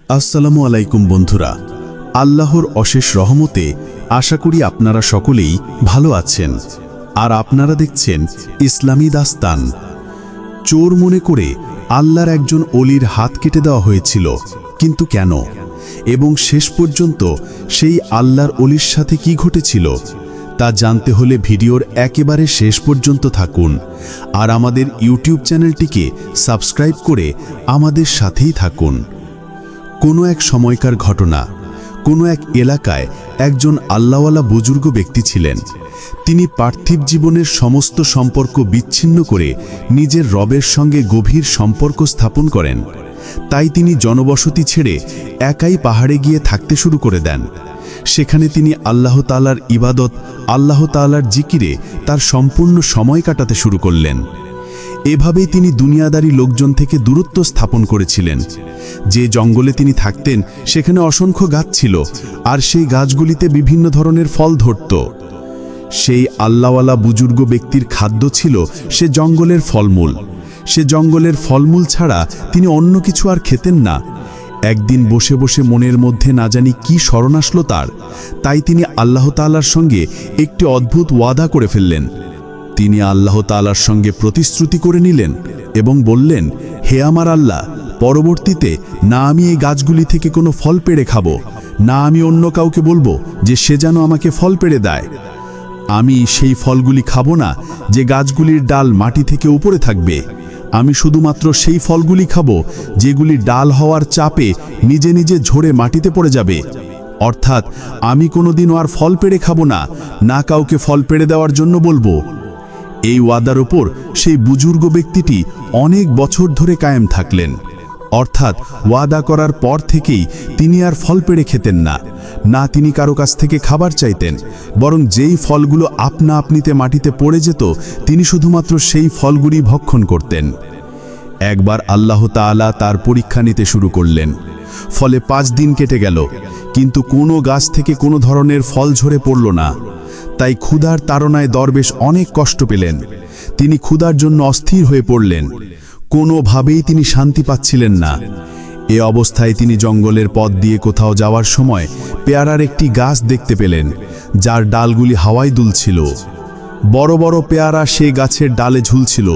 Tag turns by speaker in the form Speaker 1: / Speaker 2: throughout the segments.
Speaker 1: আসসালামু আলাইকুম বন্ধুরা, আল্লাহর অশেষ রহমতে আশা করি আপনারা সকলেই ভালো আছেন। আর আপনারা দেখছেন ইসলামী দাস্তান। চোর মনে করে আল্লাহর একজন ওলির হাত কেটে দেওয়া হয়েছিল, কিন্তু কেন? এবং শেষ পর্যন্ত সেই আল্লাহর ওলির সাথে কি ঘটেছিল তা জানতে হলে ভিডিওর একেবারে শেষ পর্যন্ত থাকুন। আর আমাদের ইউটিউব চ্যানেলটিকে সাবস্ক্রাইব করে আমাদের সাথেই থাকুন। কোনো এক সময়কার ঘটনা। কোনো এক এলাকায় একজন আল্লাহওয়ালা বুজুর্গ ব্যক্তি ছিলেন। তিনি পার্থিব জীবনের সমস্ত সম্পর্ক বিচ্ছিন্ন করে নিজের রবের সঙ্গে গভীর সম্পর্ক স্থাপন করেন। তাই তিনি জনবসতি ছেড়ে একাই পাহাড়ে গিয়ে থাকতে শুরু করে দেন। সেখানে তিনি আল্লাহ তাআলার ইবাদত, আল্লাহ তাআলার জিকিরে তার সম্পূর্ণ সময় কাটাতে শুরু করলেন। এভাবেই তিনি দুনিয়াদারি লোকজন থেকে দূরত্ব স্থাপন করেছিলেন। যে জঙ্গলে তিনি থাকতেন সেখানে অসংখ্য গাছ ছিল, আর সেই গাছগুলিতে বিভিন্ন ধরনের ফল ধরত। সেই আল্লাহওয়ালা বুজুর্গ ব্যক্তির খাদ্য ছিল সে জঙ্গলের ফলমূল। সে জঙ্গলের ফলমূল ছাড়া তিনি অন্য কিছু আর খেতেন না। একদিন বসে বসে মনের মধ্যে না জানি কি স্মরণ আসলো তার, তাই তিনি আল্লাহ তাআলার সঙ্গে একটি অদ্ভুত ওয়াদা করে ফেললেন। তিনি আল্লাহ তাআলার সঙ্গে প্রতিশ্রুতি করে নিলেন এবং বললেন, হে আমার আল্লাহ, পরবর্তীতে না আমি এই গাছগুলি থেকে কোনো ফল পেড়ে খাবো, না আমি অন্য কাউকে বলবো যে সে যেন আমাকে ফল পেড়ে দেয়। আমি সেই ফলগুলি খাবো না যে গাছগুলির ডাল মাটি থেকে উপরে থাকবে। আমি শুধুমাত্র সেই ফলগুলি খাবো যেগুলি ডাল হওয়ার চাপে নিজে নিজে ঝরে মাটিতে পড়ে যাবে। অর্থাৎ আমি কোনোদিনও আর ফল পেড়ে খাবো না, না কাউকে ফল পেড়ে দেওয়ার জন্য বলবো। এই ওয়াদার ওপর সেই বুজুর্গ ব্যক্তিটি অনেক বছর ধরে কায়েম থাকলেন। অর্থাৎ ওয়াদা করার পর থেকেই তিনি আর ফল পেড়ে খেতেন না, না তিনি কারো কাছ থেকে খাবার চাইতেন, বরং যেই ফলগুলো আপনা আপনিতে মাটিতে পড়ে যেত তিনি শুধুমাত্র সেই ফলগুলি ভক্ষণ করতেন। একবার আল্লাহ তাআলা তার পরীক্ষা নিতে শুরু করলেন। ফলে 5 দিন কেটে গেল, কিন্তু কোনো গাছ থেকে কোনো ধরনের ফল ঝরে পড়ল না। তাই ক্ষুধার তাড়নায় দরবেশ অনেক কষ্ট পেলেন। তিনি ক্ষুধার জন্য অস্থির হয়ে পড়লেন। কোনোভাবেই তিনি শান্তি পাচ্ছিলেন না। এ অবস্থায় তিনি জঙ্গলের পথ দিয়ে কোথাও যাওয়ার সময় পেয়ারার একটি গাছ দেখতে পেলেন, যার ডালগুলি হাওয়ায় দুলছিল। বড় বড় পেয়ারা সে গাছের ডালে ঝুলছিল।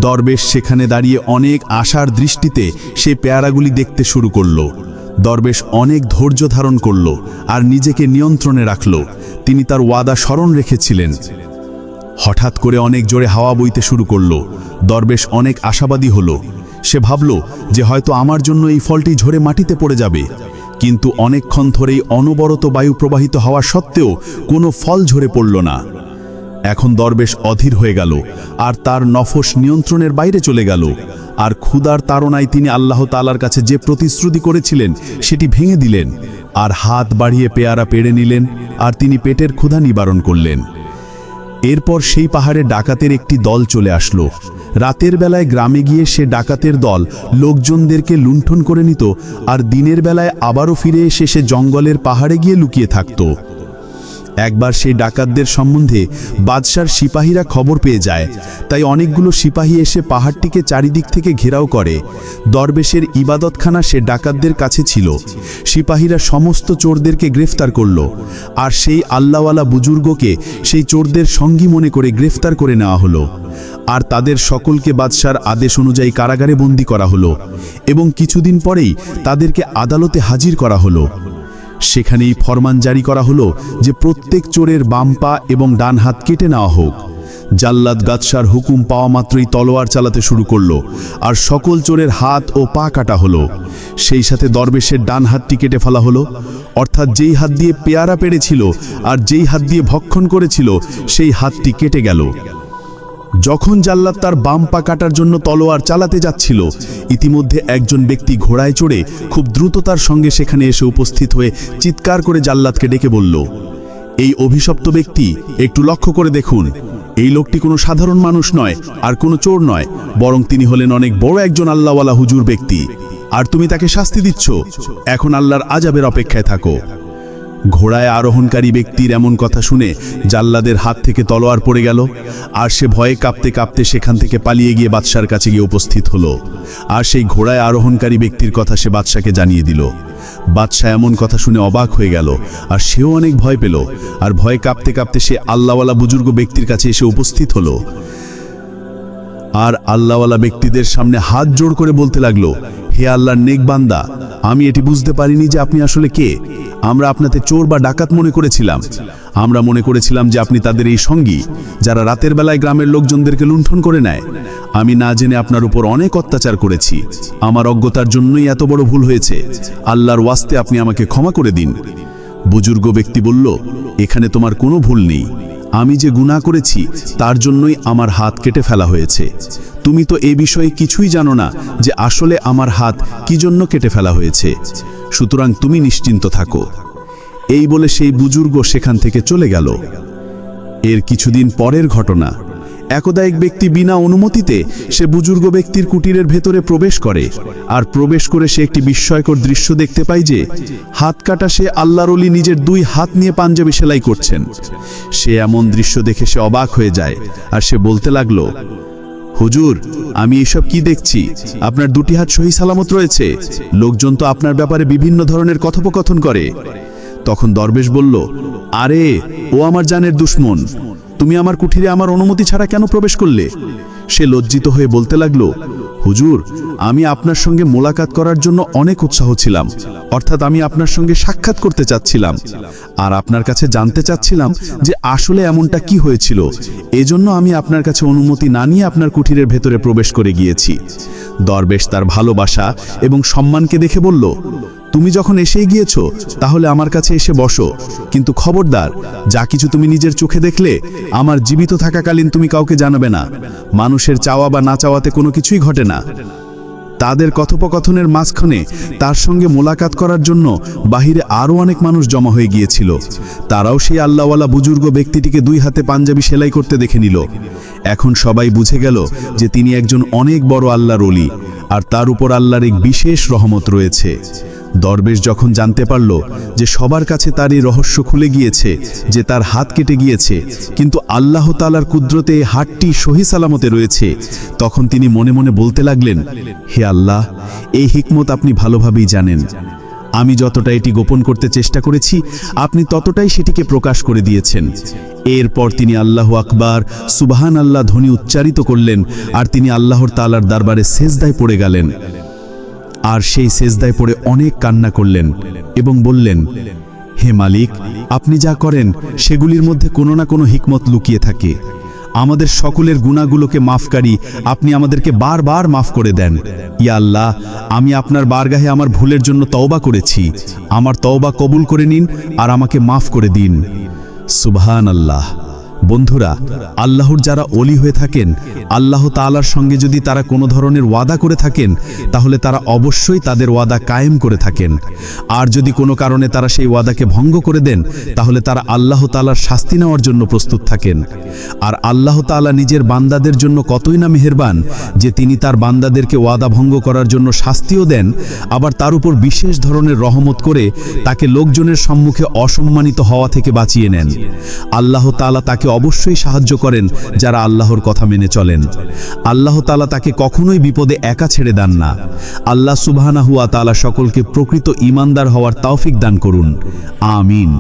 Speaker 1: দরবেশ সেখানে দাঁড়িয়ে অনেক আশার দৃষ্টিতে সে পেয়ারাগুলি দেখতে শুরু করল। দরবেশ অনেক ধৈর্য ধারণ করল আর নিজেকে নিয়ন্ত্রণে রাখল। তিনি তার ওয়াদা স্মরণ রেখেছিলেন। হঠাৎ করে অনেক জোরে হাওয়া বইতে শুরু করল। দরবেশ অনেক আশাবাদী হলো। সে ভাবল যে হয়তো আমার জন্য এই ফলটি ঝরে মাটিতে পড়ে যাবে। কিন্তু অনেকক্ষণ ধরেই অনবরত বায়ু প্রবাহিত হওয়া সত্ত্বেও কোনো ফল ঝরে পড়ল না। এখন দরবেশ অধীর হয়ে গেল আর তার নফস নিয়ন্ত্রণের বাইরে চলে গেল। আর ক্ষুধার তাড়নায় তিনি আল্লাহ তাআলার কাছে যে প্রতিশ্রুতি করেছিলেন সেটি ভেঙে দিলেন, আর হাত বাড়িয়ে পেয়ারা পেড়ে নিলেন, আর তিনি পেটের ক্ষুধা নিবারণ করলেন। এরপর সেই পাহাড়ে ডাকাতের একটি দল চলে আসলো। রাতের বেলায় গ্রামে গিয়ে সে ডাকাতের দল লোকজনদেরকে লুণ্ঠন করে নিত, আর দিনের বেলায় আবারও ফিরে এসে সে জঙ্গলের পাহাড়ে গিয়ে লুকিয়ে থাকত। একবার সেই ডাকাতদের সম্বন্ধে বাদশার সিপাহীরা খবর পেয়ে যায়। তাই অনেকগুলো সিপাহী এসে পাহাড়টিকে চারিদিক থেকে ঘেরাও করে। দরবেশের ইবাদতখানা সে ডাকাতদের কাছে ছিল। সিপাহীরা সমস্ত চোরদেরকে গ্রেফতার করল, আর সেই আল্লাহওয়ালা বুজুর্গকে সেই চোরদের সঙ্গী মনে করে গ্রেফতার করে নেওয়া হলো। আর তাদের সকলকে বাদশার আদেশ অনুযায়ী কারাগারে বন্দী করা হলো, এবং কিছুদিন পরেই তাদেরকে আদালতে হাজির করা হলো। সেখানেই ফরমান জারি করা হলো যে প্রত্যেক চোরের বাম পা এবং ডান হাত কেটে নেওয়া হোক। জাল্লাদ গাদশার হুকুম পাওয়া মাত্রই তলোয়ার চালাতে শুরু করলো, আর সকল চোরের হাত ও পা কাটা হলো। সেই সাথে দরবেশের ডান হাতটি কেটে ফেলা হলো। অর্থাৎ যেই হাত দিয়ে পেয়ারা পেড়েছিল আর যেই হাত দিয়ে ভক্ষণ করেছিল সেই হাতটি কেটে গেল। যখন জাল্লাদ তার বাম পা কাটার জন্য তলোয়ার চালাতে যাচ্ছিল, ইতিমধ্যে একজন ব্যক্তি ঘোড়ায় চড়ে খুব দ্রুততার সঙ্গে সেখানে এসে উপস্থিত হয়ে চিৎকার করে জাল্লাদকে ডেকে বলল, এই অভিশপ্ত ব্যক্তি, একটু লক্ষ্য করে দেখুন, এই লোকটি কোনো সাধারণ মানুষ নয় আর কোনো চোর নয়, বরং তিনি হলেন অনেক বড় একজন আল্লাহওয়ালা হুজুর ব্যক্তি, আর তুমি তাকে শাস্তি দিচ্ছ। এখন আল্লাহর আযাবের অপেক্ষায় থাকো। ঘোড়ায় আরোহণকারী ব্যক্তির এমন কথা শুনে জাল্লাদের হাত থেকে তলোয়ার পড়ে গেল, আর সে ভয়ে কাঁপতে কাঁপতে সেখান থেকে পালিয়ে গিয়ে বাদশার কাছে গিয়ে উপস্থিত হলো। আর সেই ঘোড়ায় আরোহণকারী ব্যক্তির কথা সে বাদশাকে জানিয়ে দিল। বাদশাহ এমন কথা শুনে অবাক হয়ে গেল, আর সেও অনেক ভয় পেল। আর ভয়ে কাঁপতে কাঁপতে সে আল্লাহওয়ালা বুজুর্গ ব্যক্তির কাছে এসে উপস্থিত হলো। আর আল্লাহওয়ালা ব্যক্তিদের সামনে হাত জোড় করে বলতে লাগলো, হে আল্লাহর নেক বান্দা, আমি এটি বুঝতে পারিনি যে আপনি আসলে কে। আমরা আপনাকে চোর বা ডাকাত মনে করেছিলাম। আমরা মনে করেছিলাম যে আপনি তাদের এই সঙ্গী, যারা রাতের বেলায় গ্রামের লোকজনদেরকে লুণ্ঠন করে নেয়। আমি না জেনে আপনার উপর অনেক অত্যাচার করেছি। আমার অজ্ঞতার জন্যই এত বড় ভুল হয়েছে। আল্লাহর ওয়াস্তে আপনি আমাকে ক্ষমা করে দিন। বুজুর্গ ব্যক্তি বলল, এখানে তোমার কোনো ভুল নেই। আমি যে গুনাহ করেছি তার জন্যই আমার হাত কেটে ফেলা হয়েছে। তুমি তো এই বিষয়ে কিছুই জানো না যে আসলে আমার হাত কি জন্য কেটে ফেলা হয়েছে। সুতরাং তুমি নিশ্চিন্ত থাকো। এই বলে সেই বুজুর্গ সেখান থেকে চলে গেল। এর কিছুদিন পরের ঘটনা। একদা এক ব্যক্তি বিনা অনুমতিতে সে বুজুর্গ ব্যক্তির কুটিরের ভেতরে প্রবেশ করে। আর প্রবেশ করে সে একটি বিস্ময়কর দৃশ্য দেখতে পায় যে হাত কাটা সে আল্লাহর ওলি নিজের 2 হাত নিয়ে পাঞ্জাবি সেলাই করছেন। সে এমন দৃশ্য দেখে সে অবাক হয়ে যায়, আর সে বলতে লাগলো, হুজুর, আমি এসব কি দেখছি? আপনার 2টি হাত সহি সালামত রয়েছে। লোকজন তো আপনার ব্যাপারে বিভিন্ন ধরনের কথোপকথন করে। তখন দরবেশ বলল, আরে ও আমার জানের দুশমন, তুমি আমার কুঠিরে আমার অনুমতি ছাড়া কেন প্রবেশ করলে? সে লজ্জিত হয়ে বলতে লাগলো, হুজুর, আমি আপনার সঙ্গে মোলাকাত করার জন্য অনেক উৎসাহ ছিলাম। অর্থাৎ আমি আপনার সঙ্গে সাক্ষাৎ করতে চাচ্ছিলাম, আর আপনার কাছে জানতে চাচ্ছিলাম যে আসলে এমনটা কি হয়েছিল। এজন্য আমি আপনার কাছে অনুমতি না নিয়ে আপনার কুঠিরের ভেতরে প্রবেশ করে গিয়েছি। দরবেশ তার ভালোবাসা এবং সম্মানকে দেখে বলল, তুমি যখন এসেই গিয়েছো তাহলে আমার কাছে এসে বসো, কিন্তু খবরদার, যা কিছু তুমি নিজের চোখে দেখলে আমার জীবিত থাকাকালীন তুমি কাউকে জানাবে না। মানুষের চাওয়া বা না চাওয়াতে কোনো কিছুই ঘটে না। তাদের কথোপকথনের মাঝখানে তার সঙ্গে মোলাকাত করার জন্য বাহিরে আরও অনেক মানুষ জমা হয়ে গিয়েছিল। তারাও সেই আল্লাহওয়ালা বুজুর্গ ব্যক্তিটিকে 2 হাতে পাঞ্জাবি সেলাই করতে দেখে নিল। এখন সবাই বুঝে গেল যে তিনি একজন অনেক বড় আল্লাহর ওলি, আর তার উপর আল্লাহর এক বিশেষ রহমত রয়েছে। দরবেশ যখন জানতে পারল যে সবার কাছে তার এই রহস্য খুলে গিয়েছে যে তার হাত কেটে গিয়েছে, কিন্তু আল্লাহ তাআলার কুদরতে এই হাতটি সহি সালামতে রয়েছে, তখন তিনি মনে মনে বলতে লাগলেন, হে আল্লাহ, এই হিকমত আপনি ভালোভাবেই জানেন। আমি যতটা এটি গোপন করতে চেষ্টা করেছি, আপনি ততটাই সেটিকে প্রকাশ করে দিয়েছেন। এরপর তিনি আল্লাহু আকবার, সুবহান আল্লাহ ধ্বনি উচ্চারিত করলেন, আর তিনি আল্লাহর তাআলার দরবারে সেজদায় পড়ে গেলেন। আর সেই সেজদায় পড়ে অনেক কান্না করলেন এবং বললেন, হে মালিক, আপনি যা করেন সেগুলির মধ্যে কোনো না কোনো হিকমত লুকিয়ে থাকে। আমাদের সকলের গুনাহগুলোকে মাফকারী আপনি আমাদেরকে বারবার মাফ করে দেন। ইয়া আল্লাহ, আমি আপনার বারগাহে আমার ভুলের জন্য তওবা করেছি। আমার তওবা কবুল করে নিন আর আমাকে মাফ করে দিন। সুবহানাল্লাহ। বন্ধুরা, আল্লাহর যারা ওলি হয়ে থাকেন, আল্লাহ তাআলার সঙ্গে যদি তারা কোনো ধরনের ওয়াদা করে থাকেন, তাহলে তারা অবশ্যই তাদের ওয়াদা কায়েম করে থাকেন। আর যদি কোনো কারণে তারা সেই ওয়াদাকে ভঙ্গ করে দেন, তাহলে তারা আল্লাহ তাআলার শাস্তি নেওয়ার জন্য প্রস্তুত থাকেন। আর আল্লাহ তাআলা নিজের বান্দাদের জন্য কতই না মেহেরবান যে তিনি তার বান্দাদেরকে ওয়াদা ভঙ্গ করার জন্য শাস্তিও দেন, আবার তার উপর বিশেষ ধরনের রহমত করে তাকে লোকজনের সম্মুখে অসম্মানিত হওয়া থেকে বাঁচিয়ে নেন। আল্লাহ তাআলা তাকে অবশ্যই সাহায্য করেন যারা আল্লাহর কথা মেনে চলেন। আল্লাহ তাআলা তাকে কখনোই বিপদে একা ছেড়ে দেন না। আল্লাহ সুবহানাহু ওয়া তাআলা সকলকে প্রকৃত ঈমানদার হওয়ার তৌফিক দান করুন। আমিন।